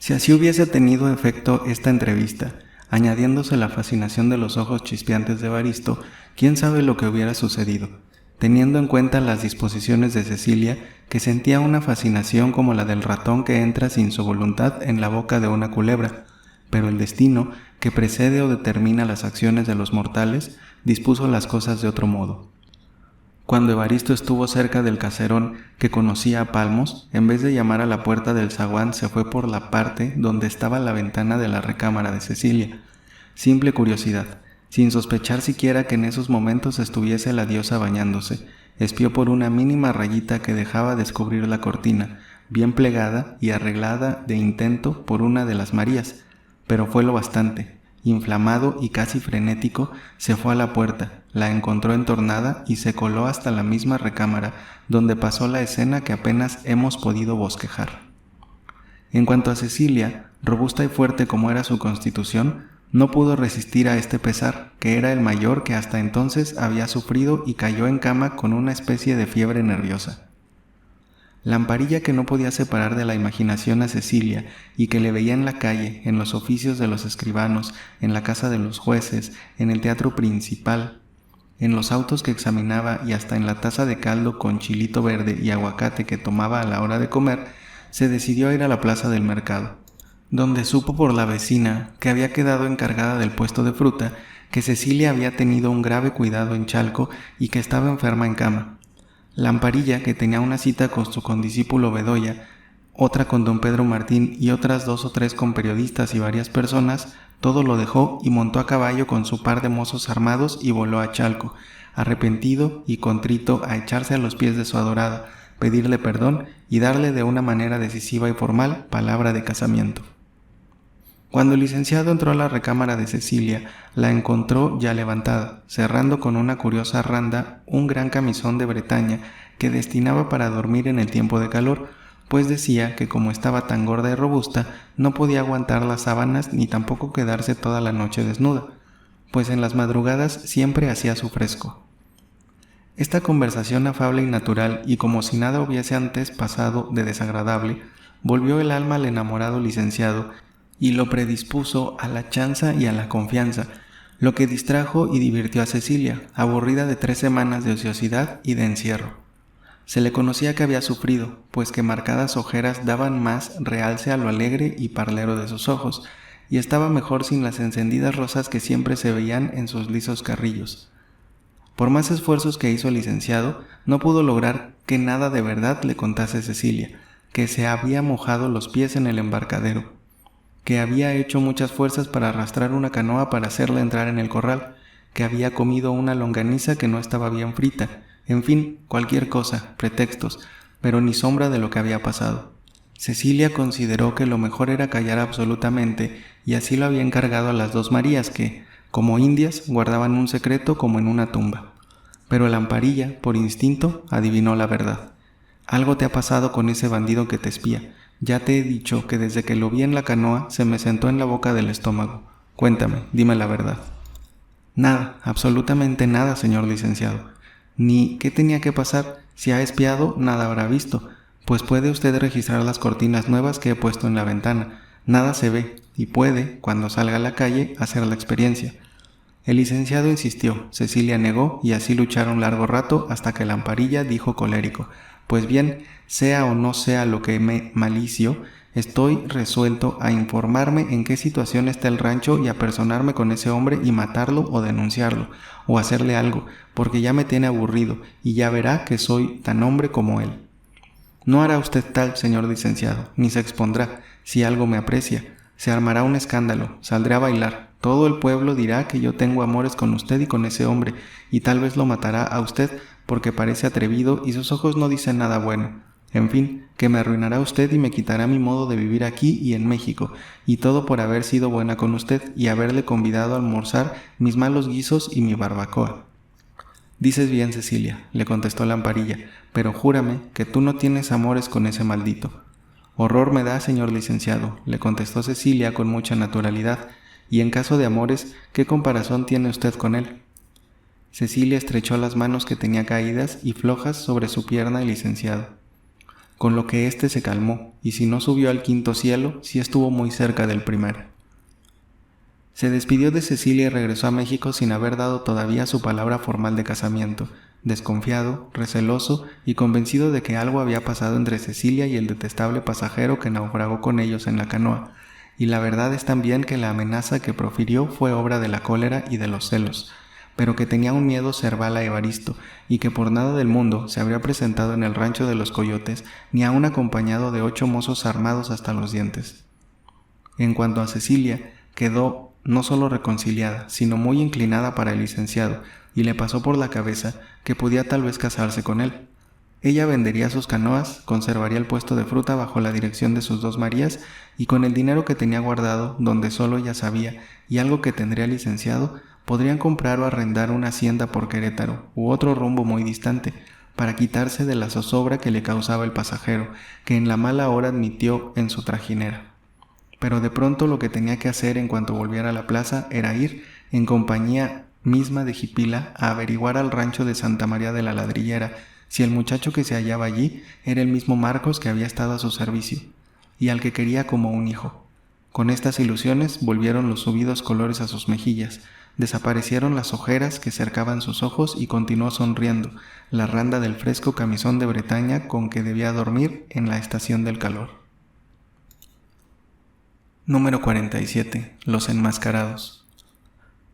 Si así hubiese tenido efecto esta entrevista, añadiéndose la fascinación de los ojos chispeantes de Evaristo, quién sabe lo que hubiera sucedido, teniendo en cuenta las disposiciones de Cecilia, que sentía una fascinación como la del ratón que entra sin su voluntad en la boca de una culebra, pero el destino, que precede o determina las acciones de los mortales, dispuso las cosas de otro modo. Cuando Evaristo estuvo cerca del caserón que conocía a palmos, en vez de llamar a la puerta del zaguán, se fue por la parte donde estaba la ventana de la recámara de Cecilia. Simple curiosidad, sin sospechar siquiera que en esos momentos estuviese la diosa bañándose, espió por una mínima rayita que dejaba descubrir la cortina, bien plegada y arreglada de intento por una de las Marías, pero fue lo bastante. Inflamado y casi frenético, se fue a la puerta, la encontró entornada y se coló hasta la misma recámara, donde pasó la escena que apenas hemos podido bosquejar. En cuanto a Cecilia, robusta y fuerte como era su constitución, no pudo resistir a este pesar, que era el mayor que hasta entonces había sufrido, y cayó en cama con una especie de fiebre nerviosa. Lamparilla, que no podía separar de la imaginación a Cecilia y que le veía en la calle, en los oficios de los escribanos, en la casa de los jueces, en el teatro principal, en los autos que examinaba y hasta en la taza de caldo con chilito verde y aguacate que tomaba a la hora de comer, se decidió a ir a la plaza del mercado, donde supo por la vecina, que había quedado encargada del puesto de fruta, que Cecilia había tenido un grave cuidado en Chalco y que estaba enferma en cama. Lamparilla, que tenía una cita con su condiscípulo Bedoya, otra con don Pedro Martín y otras 2 o 3 con periodistas y varias personas, todo lo dejó y montó a caballo con su par de mozos armados y voló a Chalco, arrepentido y contrito, a echarse a los pies de su adorada, pedirle perdón y darle de una manera decisiva y formal palabra de casamiento. Cuando el licenciado entró a la recámara de Cecilia, la encontró ya levantada, cerrando con una curiosa randa un gran camisón de Bretaña que destinaba para dormir en el tiempo de calor, pues decía que como estaba tan gorda y robusta, no podía aguantar las sábanas ni tampoco quedarse toda la noche desnuda, pues en las madrugadas siempre hacía su fresco. Esta conversación afable y natural, y como si nada hubiese antes pasado de desagradable, volvió el alma al enamorado licenciado y lo predispuso a la chanza y a la confianza, lo que distrajo y divirtió a Cecilia, aburrida de 3 semanas de ociosidad y de encierro. Se le conocía que había sufrido, pues que marcadas ojeras daban más realce a lo alegre y parlero de sus ojos, y estaba mejor sin las encendidas rosas que siempre se veían en sus lisos carrillos. Por más esfuerzos que hizo el licenciado, no pudo lograr que nada de verdad le contase Cecilia, que se había mojado los pies en el embarcadero, que había hecho muchas fuerzas para arrastrar una canoa para hacerla entrar en el corral, que había comido una longaniza que no estaba bien frita, en fin, cualquier cosa, pretextos, pero ni sombra de lo que había pasado. Cecilia consideró que lo mejor era callar absolutamente, y así lo había encargado a las 2 Marías que, como indias, guardaban un secreto como en una tumba. Pero Lamparilla, por instinto, adivinó la verdad. Algo te ha pasado con ese bandido que te espía. Ya te he dicho que desde que lo vi en la canoa se me sentó en la boca del estómago. Cuéntame, dime la verdad. Nada, absolutamente nada, señor licenciado. Ni qué tenía que pasar. Si ha espiado, nada habrá visto. Pues puede usted registrar las cortinas nuevas que he puesto en la ventana. Nada se ve, y puede, cuando salga a la calle, hacer la experiencia. El licenciado insistió, Cecilia negó, y así lucharon largo rato hasta que Lamparilla dijo colérico: pues bien, sea o no sea lo que me malicio, estoy resuelto a informarme en qué situación está el rancho y a personarme con ese hombre y matarlo o denunciarlo, o hacerle algo, porque ya me tiene aburrido y ya verá que soy tan hombre como él. No hará usted tal, señor licenciado, ni se expondrá, si algo me aprecia. Se armará un escándalo, saldré a bailar, todo el pueblo dirá que yo tengo amores con usted y con ese hombre, y tal vez lo matará a usted porque parece atrevido y sus ojos no dicen nada bueno. En fin, que me arruinará usted y me quitará mi modo de vivir aquí y en México, y todo por haber sido buena con usted y haberle convidado a almorzar mis malos guisos y mi barbacoa. Dices bien, Cecilia, le contestó Lamparilla, pero júrame que tú no tienes amores con ese maldito. Horror me da, señor licenciado, le contestó Cecilia con mucha naturalidad, y en caso de amores, ¿qué comparación tiene usted con él? Cecilia estrechó las manos que tenía caídas y flojas sobre su pierna el licenciado. con lo que éste se calmó, y si no subió al quinto cielo, sí estuvo muy cerca del primero. Se despidió de Cecilia y regresó a México sin haber dado todavía su palabra formal de casamiento, desconfiado, receloso y convencido de que algo había pasado entre Cecilia y el detestable pasajero que naufragó con ellos en la canoa, y la verdad es también que la amenaza que profirió fue obra de la cólera y de los celos, pero que tenía un miedo cerval a Evaristo, y que por nada del mundo se habría presentado en el rancho de los Coyotes, ni aun acompañado de 8 mozos armados hasta los dientes. En cuanto a Cecilia, quedó no solo reconciliada, sino muy inclinada para el licenciado, y le pasó por la cabeza que podía tal vez casarse con él. Ella vendería sus canoas, conservaría el puesto de fruta bajo la dirección de sus 2 Marías, y con el dinero que tenía guardado, donde solo ella sabía, y algo que tendría el licenciado, podrían comprar o arrendar una hacienda por Querétaro, u otro rumbo muy distante, para quitarse de la zozobra que le causaba el pasajero, que en la mala hora admitió en su trajinera. Pero de pronto lo que tenía que hacer en cuanto volviera a la plaza era ir, en compañía misma de Jipila, a averiguar al rancho de Santa María de la Ladrillera si el muchacho que se hallaba allí era el mismo Marcos que había estado a su servicio, y al que quería como un hijo. Con estas ilusiones volvieron los subidos colores a sus mejillas, desaparecieron las ojeras que cercaban sus ojos y continuó sonriendo, la randa del fresco camisón de Bretaña con que debía dormir en la estación del calor. Número 47. Los enmascarados.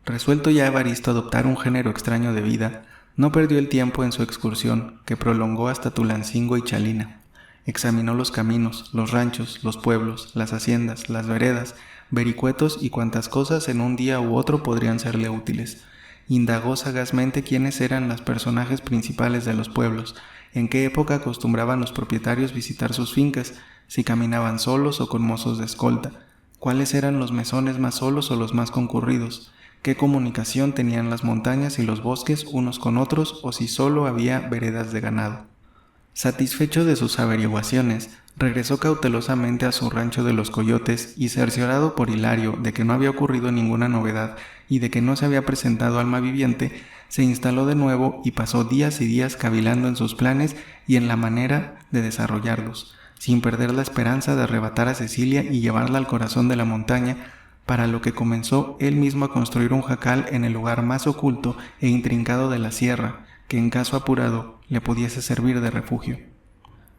Resuelto ya Evaristo a adoptar un género extraño de vida, no perdió el tiempo en su excursión, que prolongó hasta Tulancingo y Chalina. Examinó los caminos, los ranchos, los pueblos, las haciendas, las veredas, vericuetos y cuantas cosas en un día u otro podrían serle útiles. Indagó sagazmente quiénes eran los personajes principales de los pueblos, en qué época acostumbraban los propietarios visitar sus fincas, si caminaban solos o con mozos de escolta, cuáles eran los mesones más solos o los más concurridos, qué comunicación tenían las montañas y los bosques unos con otros o si solo había veredas de ganado. Satisfecho de sus averiguaciones, regresó cautelosamente a su rancho de los Coyotes y cerciorado por Hilario de que no había ocurrido ninguna novedad y de que no se había presentado alma viviente, se instaló de nuevo y pasó días y días cavilando en sus planes y en la manera de desarrollarlos, sin perder la esperanza de arrebatar a Cecilia y llevarla al corazón de la montaña, para lo que comenzó él mismo a construir un jacal en el lugar más oculto e intrincado de la sierra, que en caso apurado le pudiese servir de refugio.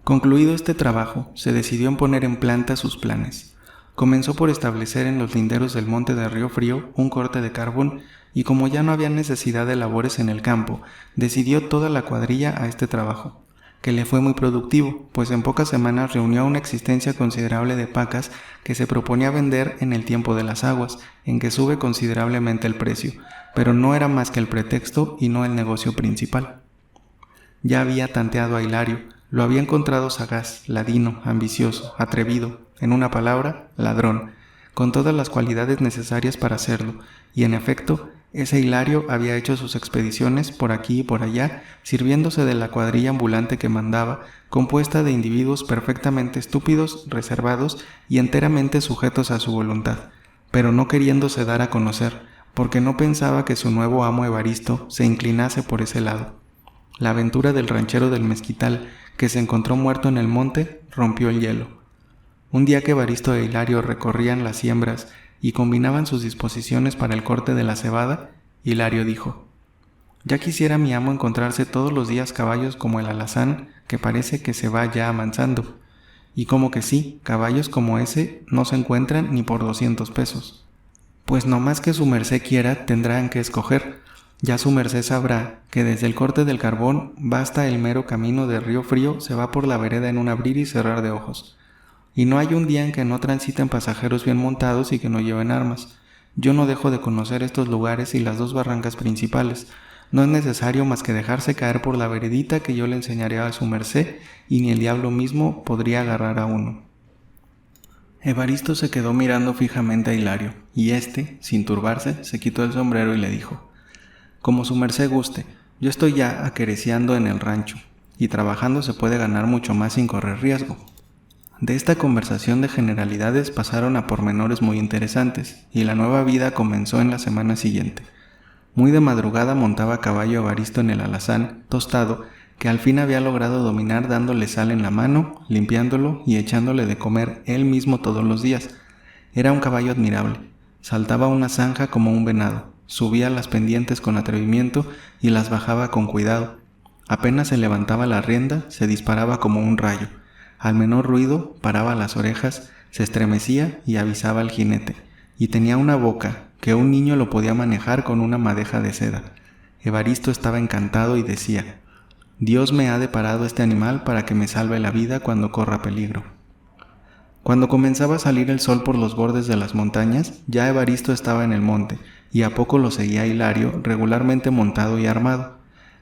Concluido este trabajo, se decidió en poner en planta sus planes. Comenzó por establecer en los linderos del monte de Río Frío un corte de carbón, y como ya no había necesidad de labores en el campo, decidió toda la cuadrilla a este trabajo, que le fue muy productivo, pues en pocas semanas reunió una existencia considerable de pacas que se proponía vender en el tiempo de las aguas, en que sube considerablemente el precio, pero no era más que el pretexto y no el negocio principal. Ya había tanteado a Hilario, lo había encontrado sagaz, ladino, ambicioso, atrevido, en una palabra, ladrón, con todas las cualidades necesarias para hacerlo, y en efecto, ese Hilario había hecho sus expediciones por aquí y por allá, sirviéndose de la cuadrilla ambulante que mandaba, compuesta de individuos perfectamente estúpidos, reservados y enteramente sujetos a su voluntad, pero no queriéndose dar a conocer, porque no pensaba que su nuevo amo Evaristo se inclinase por ese lado. La aventura del ranchero del Mezquital, que se encontró muerto en el monte, rompió el hielo. Un día que Evaristo e Hilario recorrían las siembras y combinaban sus disposiciones para el corte de la cebada, Hilario dijo: «Ya quisiera mi amo encontrarse todos los días caballos como el alazán, que parece que se va ya amansando. Y como que sí, caballos como ese no se encuentran ni por 200 pesos. Pues no más que su merced quiera, tendrán que escoger. Ya su merced sabrá que desde el corte del carbón basta el mero camino de Río Frío, se va por la vereda en un abrir y cerrar de ojos. Y no hay un día en que no transiten pasajeros bien montados y que no lleven armas. Yo no dejo de conocer estos lugares y las 2 barrancas principales. No es necesario más que dejarse caer por la veredita que yo le enseñaré a su merced, y ni el diablo mismo podría agarrar a uno». Evaristo se quedó mirando fijamente a Hilario, y éste, sin turbarse, se quitó el sombrero y le dijo: «Como su merced guste, yo estoy ya acariciando en el rancho, y trabajando se puede ganar mucho más sin correr riesgo». De esta conversación de generalidades pasaron a pormenores muy interesantes, y la nueva vida comenzó en la semana siguiente. Muy de madrugada montaba a caballo Evaristo en el alazán tostado que al fin había logrado dominar dándole sal en la mano, limpiándolo y echándole de comer él mismo todos los días. Era un caballo admirable. Saltaba una zanja como un venado, subía las pendientes con atrevimiento y las bajaba con cuidado. Apenas se levantaba la rienda, se disparaba como un rayo. Al menor ruido, paraba las orejas, se estremecía y avisaba al jinete. Y tenía una boca que un niño lo podía manejar con una madeja de seda. Evaristo estaba encantado y decía: Dios me ha deparado este animal para que me salve la vida cuando corra peligro. Cuando comenzaba a salir el sol por los bordes de las montañas, ya Evaristo estaba en el monte, y a poco lo seguía Hilario, regularmente montado y armado.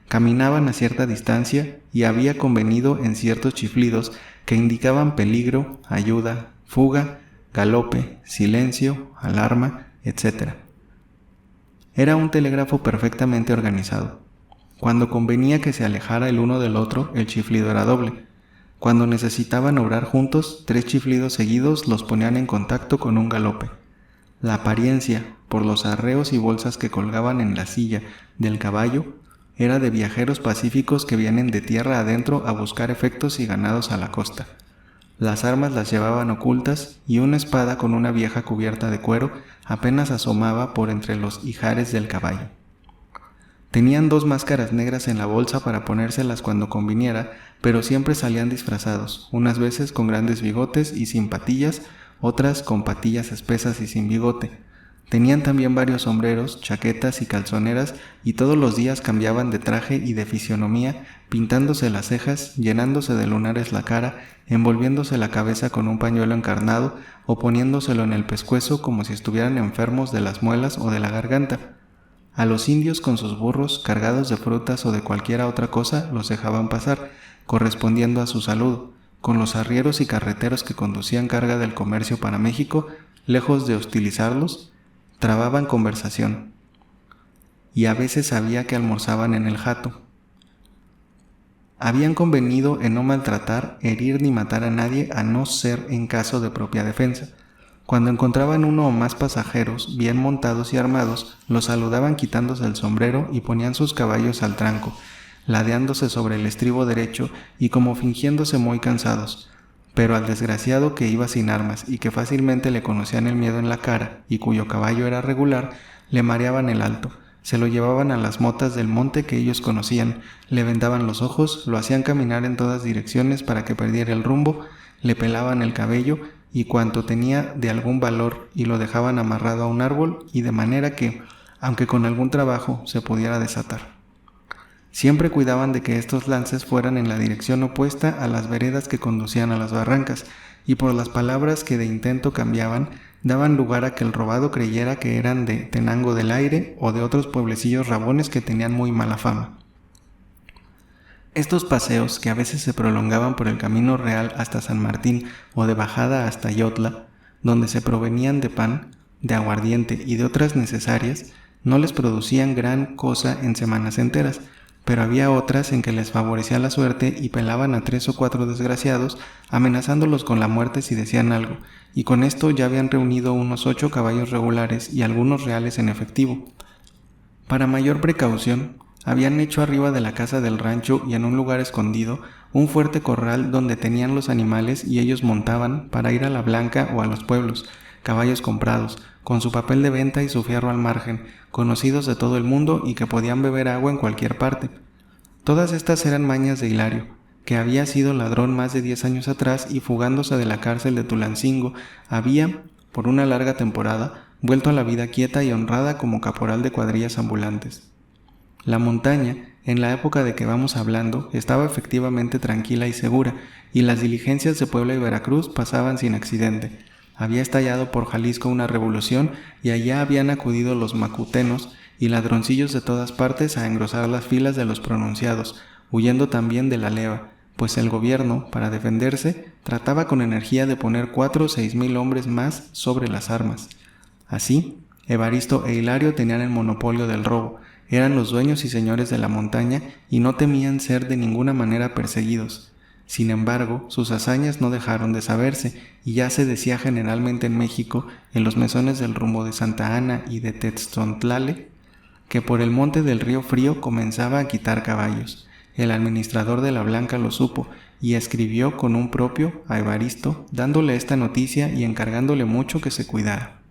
Caminaban a cierta distancia y había convenido en ciertos chiflidos que indicaban peligro, ayuda, fuga, galope, silencio, alarma, etc. Era un telégrafo perfectamente organizado. Cuando convenía que se alejara el uno del otro, el chiflido era doble. Cuando necesitaban obrar juntos, 3 chiflidos seguidos los ponían en contacto con un galope. La apariencia, por los arreos y bolsas que colgaban en la silla del caballo, era de viajeros pacíficos que vienen de tierra adentro a buscar efectos y ganados a la costa. Las armas las llevaban ocultas y una espada con una vieja cubierta de cuero apenas asomaba por entre los ijares del caballo. Tenían 2 máscaras negras en la bolsa para ponérselas cuando conviniera, pero siempre salían disfrazados, unas veces con grandes bigotes y sin patillas, otras con patillas espesas y sin bigote. Tenían también varios sombreros, chaquetas y calzoneras, y todos los días cambiaban de traje y de fisionomía, pintándose las cejas, llenándose de lunares la cara, envolviéndose la cabeza con un pañuelo encarnado o poniéndoselo en el pescuezo como si estuvieran enfermos de las muelas o de la garganta. A los indios con sus burros cargados de frutas o de cualquiera otra cosa los dejaban pasar, correspondiendo a su saludo. Con los arrieros y carreteros que conducían carga del comercio para México, lejos de hostilizarlos, trababan conversación. Y a veces sabía que almorzaban en el hato. Habían convenido en no maltratar, herir ni matar a nadie a no ser en caso de propia defensa. Cuando encontraban uno o más pasajeros, bien montados y armados, los saludaban quitándose el sombrero y ponían sus caballos al tranco, ladeándose sobre el estribo derecho y como fingiéndose muy cansados. Pero al desgraciado que iba sin armas y que fácilmente le conocían el miedo en la cara y cuyo caballo era regular, le mareaban el alto, se lo llevaban a las motas del monte que ellos conocían, le vendaban los ojos, lo hacían caminar en todas direcciones para que perdiera el rumbo, le pelaban el cabello y cuanto tenía de algún valor y lo dejaban amarrado a un árbol y de manera que, aunque con algún trabajo, se pudiera desatar. Siempre cuidaban de que estos lances fueran en la dirección opuesta a las veredas que conducían a las barrancas, y por las palabras que de intento cambiaban, daban lugar a que el robado creyera que eran de Tenango del Aire o de otros pueblecillos rabones que tenían muy mala fama. Estos paseos, que a veces se prolongaban por el camino real hasta San Martín o de bajada hasta Yotla, donde se provenían de pan, de aguardiente y de otras necesarias, no les producían gran cosa en semanas enteras, pero había otras en que les favorecía la suerte y pelaban a 3 o 4 desgraciados, amenazándolos con la muerte si decían algo, y con esto ya habían reunido unos 8 caballos regulares y algunos reales en efectivo. Para mayor precaución, habían hecho arriba de la casa del rancho y en un lugar escondido un fuerte corral donde tenían los animales y ellos montaban para ir a la Blanca o a los pueblos, caballos comprados, con su papel de venta y su fierro al margen, conocidos de todo el mundo y que podían beber agua en cualquier parte. Todas estas eran mañas de Hilario, que había sido ladrón más de 10 años atrás y fugándose de la cárcel de Tulancingo, había, por una larga temporada, vuelto a la vida quieta y honrada como caporal de cuadrillas ambulantes. La montaña, en la época de que vamos hablando, estaba efectivamente tranquila y segura, y las diligencias de Puebla y Veracruz pasaban sin accidente. Había estallado por Jalisco una revolución y allá habían acudido los macutenos y ladroncillos de todas partes a engrosar las filas de los pronunciados, huyendo también de la leva, pues el gobierno, para defenderse, trataba con energía de poner 4 o 6 mil hombres más sobre las armas. Así, Evaristo e Hilario tenían el monopolio del robo, eran los dueños y señores de la montaña y no temían ser de ninguna manera perseguidos. Sin embargo, sus hazañas no dejaron de saberse y ya se decía generalmente en México, en los mesones del rumbo de Santa Ana y de Textontlale, que por el monte del Río Frío comenzaba a quitar caballos, El administrador de la Blanca lo supo y escribió con un propio a Evaristo, dándole esta noticia y encargándole mucho que se cuidara.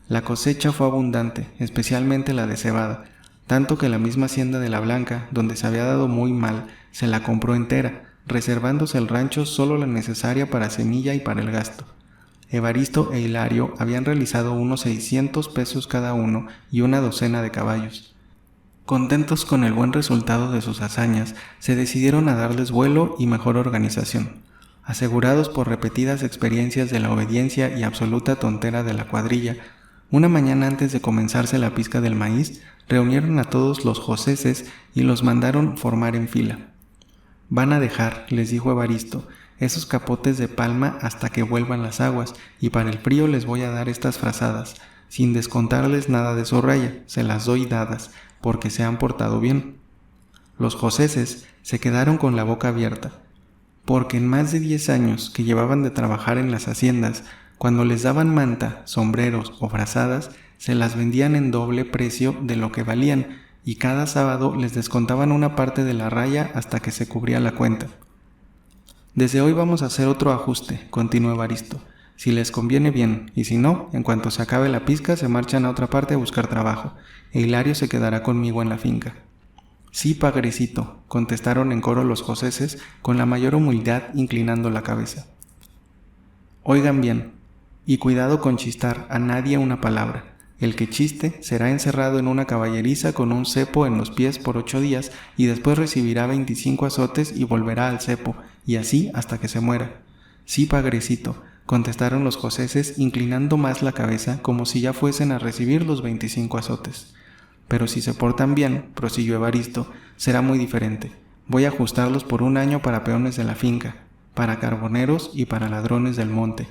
La cosecha fue abundante, especialmente la de cebada, tanto que la misma hacienda de la Blanca, donde se había dado muy mal, se la compró entera, reservándose el rancho solo la necesaria para semilla y para el gasto. Evaristo e Hilario habían realizado unos 600 pesos cada uno y una docena de caballos. Contentos con el buen resultado de sus hazañas, se decidieron a darles vuelo y mejor organización. Asegurados por repetidas experiencias de la obediencia y absoluta tontera de la cuadrilla, una mañana antes de comenzarse la pizca del maíz, reunieron a todos los joseses y los mandaron formar en fila. «Van a dejar», les dijo Evaristo, «esos capotes de palma hasta que vuelvan las aguas, y para el frío les voy a dar estas frazadas, sin descontarles nada de zorralla, se las doy dadas, porque se han portado bien». Los joseses se quedaron con la boca abierta, porque en más de 10 años que llevaban de trabajar en las haciendas, cuando les daban manta, sombreros o frazadas, se las vendían en doble precio de lo que valían, y cada sábado les descontaban una parte de la raya hasta que se cubría la cuenta. «Desde hoy vamos a hacer otro ajuste», continuó Evaristo. «Si les conviene bien, y si no, en cuanto se acabe la pizca se marchan a otra parte a buscar trabajo, e Hilario se quedará conmigo en la finca». «Sí, padrecito», contestaron en coro los joseses con la mayor humildad inclinando la cabeza. «Oigan bien, y cuidado con chistar a nadie una palabra. El que chiste será encerrado en una caballeriza con un cepo en los pies por 8 días y después recibirá 25 azotes y volverá al cepo, y así hasta que se muera». «Sí, padrecito», contestaron los joseses inclinando más la cabeza como si ya fuesen a recibir los 25 azotes. «Pero si se portan bien», prosiguió Evaristo, «será muy diferente. Voy a ajustarlos por 1 año para peones de la finca, para carboneros y para ladrones del monte.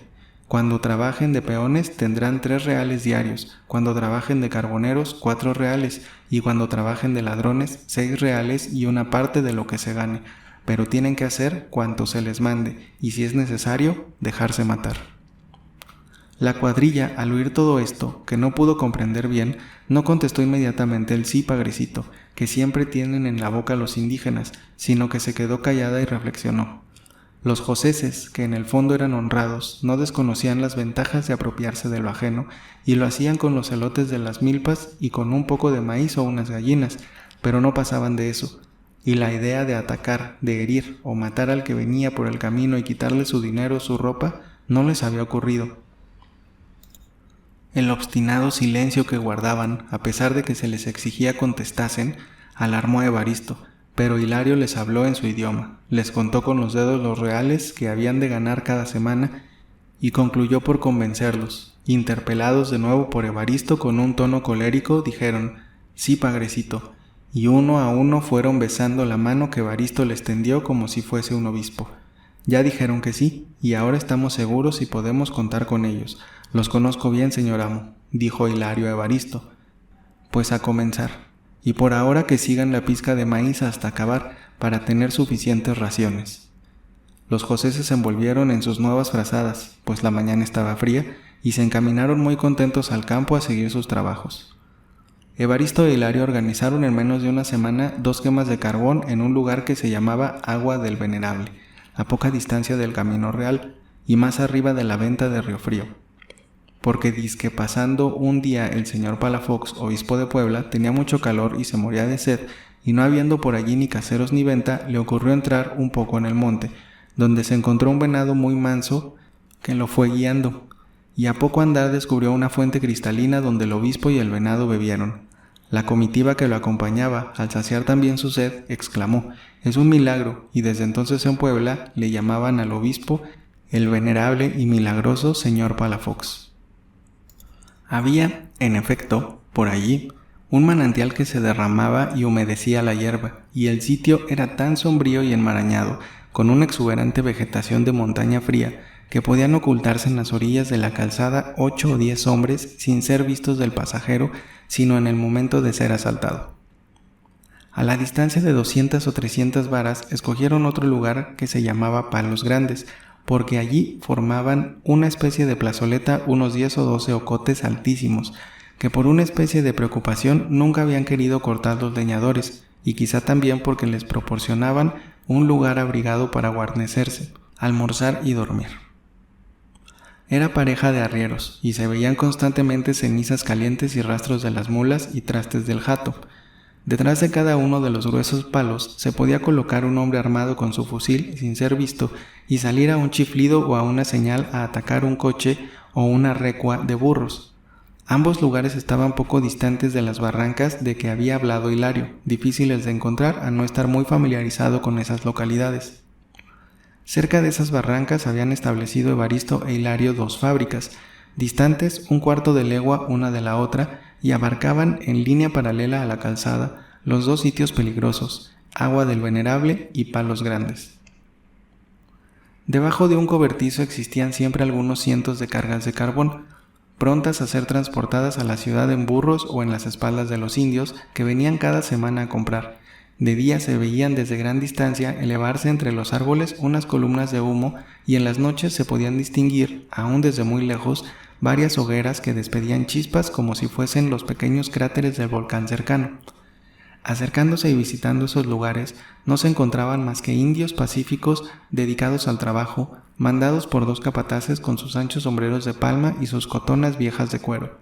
Cuando trabajen de peones tendrán 3 reales diarios, cuando trabajen de carboneros 4 reales y cuando trabajen de ladrones 6 reales y una parte de lo que se gane, pero tienen que hacer cuanto se les mande y si es necesario, dejarse matar». La cuadrilla, al oír todo esto, que no pudo comprender bien, no contestó inmediatamente el sí, padrecito, que siempre tienen en la boca los indígenas, sino que se quedó callada y reflexionó. Los joseses, que en el fondo eran honrados, no desconocían las ventajas de apropiarse de lo ajeno, y lo hacían con los elotes de las milpas y con un poco de maíz o unas gallinas, pero no pasaban de eso, y la idea de atacar, de herir o matar al que venía por el camino y quitarle su dinero o su ropa no les había ocurrido. El obstinado silencio que guardaban, a pesar de que se les exigía contestasen, alarmó a Evaristo, pero Hilario les habló en su idioma, les contó con los dedos los reales que habían de ganar cada semana y concluyó por convencerlos. Interpelados de nuevo por Evaristo con un tono colérico, dijeron: «Sí, padrecito», y uno a uno fueron besando la mano que Evaristo les tendió como si fuese un obispo. «Ya dijeron que sí, y ahora estamos seguros y podemos contar con ellos. Los conozco bien, señor amo», dijo Hilario a Evaristo. «Pues a comenzar, y por ahora que sigan la pizca de maíz hasta acabar, para tener suficientes raciones». Los joseses se envolvieron en sus nuevas frazadas, pues la mañana estaba fría, y se encaminaron muy contentos al campo a seguir sus trabajos. Evaristo e Hilario organizaron en menos de una semana 2 quemas de carbón en un lugar que se llamaba Agua del Venerable, a poca distancia del Camino Real y más arriba de la venta de Río Frío, porque dizque pasando un día el señor Palafox, obispo de Puebla, tenía mucho calor y se moría de sed, y no habiendo por allí ni caseros ni venta, le ocurrió entrar un poco en el monte, donde se encontró un venado muy manso que lo fue guiando, y a poco andar descubrió una fuente cristalina donde el obispo y el venado bebieron. La comitiva que lo acompañaba, al saciar también su sed, exclamó: «Es un milagro», y desde entonces en Puebla le llamaban al obispo el venerable y milagroso señor Palafox. Había, en efecto, por allí, un manantial que se derramaba y humedecía la hierba, y el sitio era tan sombrío y enmarañado, con una exuberante vegetación de montaña fría, que podían ocultarse en las orillas de la calzada 8 o 10 hombres sin ser vistos del pasajero, sino en el momento de ser asaltado. A la distancia de 200 o 300 varas escogieron otro lugar que se llamaba Palos Grandes, porque allí formaban una especie de plazoleta unos 10 o 12 ocotes altísimos, que por una especie de preocupación nunca habían querido cortar los leñadores, y quizá también porque les proporcionaban un lugar abrigado para guarnecerse, almorzar y dormir. Era pareja de arrieros, y se veían constantemente cenizas calientes y rastros de las mulas y trastes del jato. Detrás de cada uno de los gruesos palos se podía colocar un hombre armado con su fusil sin ser visto y salir a un chiflido o a una señal a atacar un coche o una recua de burros. Ambos lugares estaban poco distantes de las barrancas de que había hablado Hilario, difíciles de encontrar a no estar muy familiarizado con esas localidades. Cerca de esas barrancas habían establecido Evaristo e Hilario 2 fábricas, distantes un cuarto de legua una de la otra, y abarcaban en línea paralela a la calzada los dos sitios peligrosos, Agua del Venerable y Palos Grandes. Debajo de un cobertizo existían siempre algunos cientos de cargas de carbón, prontas a ser transportadas a la ciudad en burros o en las espaldas de los indios que venían cada semana a comprar. De día se veían desde gran distancia elevarse entre los árboles unas columnas de humo y en las noches se podían distinguir, aún desde muy lejos, varias hogueras que despedían chispas como si fuesen los pequeños cráteres del volcán cercano. Acercándose y visitando esos lugares, no se encontraban más que indios pacíficos dedicados al trabajo, mandados por dos capataces con sus anchos sombreros de palma y sus cotonas viejas de cuero.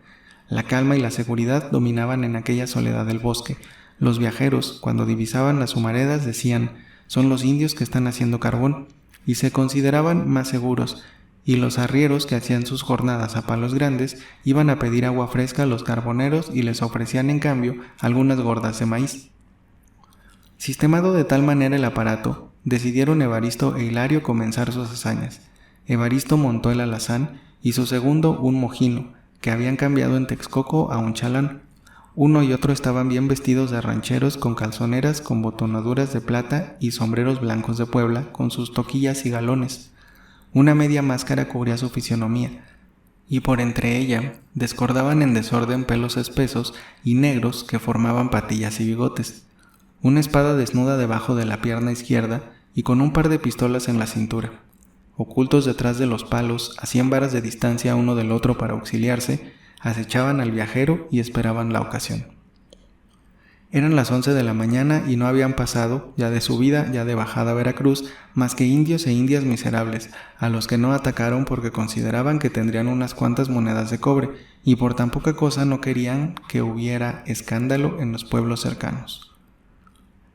La calma y la seguridad dominaban en aquella soledad del bosque. Los viajeros, cuando divisaban las humaredas, decían: «Son los indios que están haciendo carbón», y se consideraban más seguros, y los arrieros que hacían sus jornadas a Palos Grandes iban a pedir agua fresca a los carboneros y les ofrecían en cambio algunas gordas de maíz. Sistemado de tal manera el aparato, decidieron Evaristo e Hilario comenzar sus hazañas. Evaristo montó el alazán y su segundo un mojino, que habían cambiado en Texcoco a un chalán. Uno y otro estaban bien vestidos de rancheros con calzoneras con botonaduras de plata y sombreros blancos de Puebla con sus toquillas y galones. Una media máscara cubría su fisionomía, y por entre ella descordaban en desorden pelos espesos y negros que formaban patillas y bigotes. Una espada desnuda debajo de la pierna izquierda y con un par de pistolas en la cintura. Ocultos detrás de los palos, a 100 varas de distancia uno del otro para auxiliarse, acechaban al viajero y esperaban la ocasión. Eran las 11 de la mañana y no habían pasado, ya de subida, ya de bajada a Veracruz, más que indios e indias miserables, a los que no atacaron porque consideraban que tendrían unas cuantas monedas de cobre, y por tan poca cosa no querían que hubiera escándalo en los pueblos cercanos.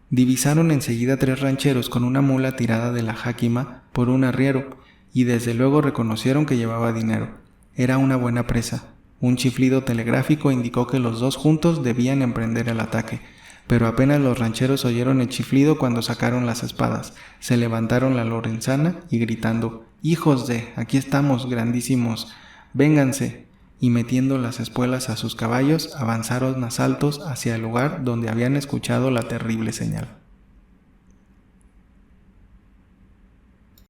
Divisaron enseguida 3 rancheros con una mula tirada de la jáquima por un arriero, y desde luego reconocieron que llevaba dinero. Era una buena presa. Un chiflido telegráfico indicó que los dos juntos debían emprender el ataque, pero apenas los rancheros oyeron el chiflido cuando sacaron las espadas, se levantaron la lorenzana y gritando: «¡Hijos de! Aquí estamos, grandísimos, vénganse», y metiendo las espuelas a sus caballos, avanzaron a saltos hacia el lugar donde habían escuchado la terrible señal.